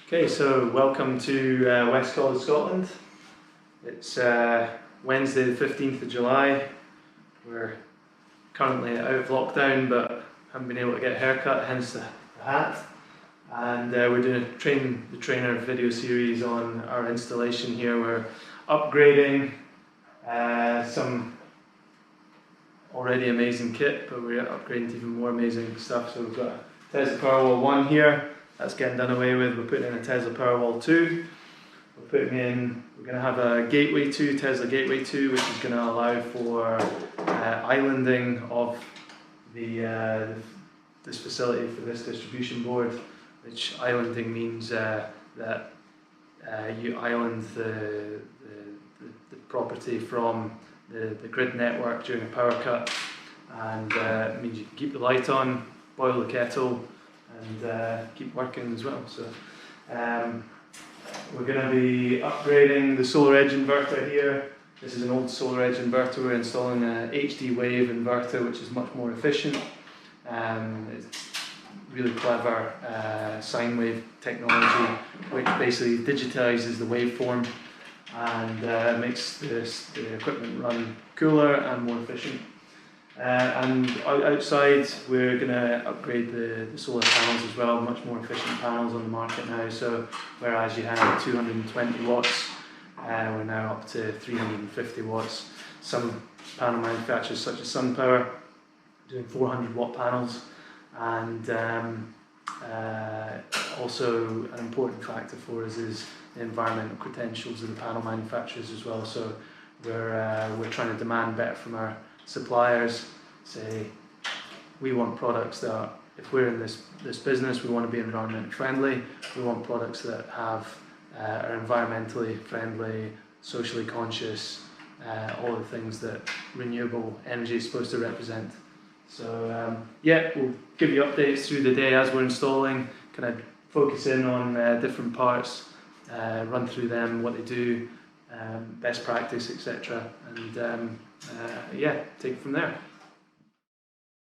Okay, so welcome to West College, Scotland. It's Wednesday the 15th of July. We're currently out of lockdown but haven't been able to get a haircut, hence the hat. And we're doing a Train the Trainer video series on our installation here. We're upgrading some already amazing kit, but we're upgrading to even more amazing stuff. So we've got a Tesla Powerwall 1 here. That's getting done away with. We're putting in a Tesla Powerwall 2. We're going to have a Gateway 2, Tesla Gateway 2, which is going to allow for islanding of this facility for this distribution board, which islanding means that you island the property from the grid network during a power cut, and it means you can keep the light on, boil the kettle, and keep working as well. So we're going to be upgrading the solar edge inverter here. This is an old solar edge inverter. We're installing a HD wave inverter, which is much more efficient. It's really clever sine wave technology, which basically digitizes the waveform and makes the equipment run cooler and more efficient. And outside, we're going to upgrade the solar panels as well, much more efficient panels on the market now. So whereas you had 220 watts, we're now up to 350 watts. Some panel manufacturers such as SunPower are doing 400 watt panels, and also an important factor for us is the environmental credentials of the panel manufacturers as well. So we're trying to demand better from our suppliers. Say we want products that, if we're in this business, we want to be environmentally friendly. We want products that are environmentally friendly, socially conscious, all the things that renewable energy is supposed to represent. So yeah, we'll give you updates through the day as we're installing, kind of focus in on different parts, run through them, what they do, best practice, etc. And yeah, take it from there.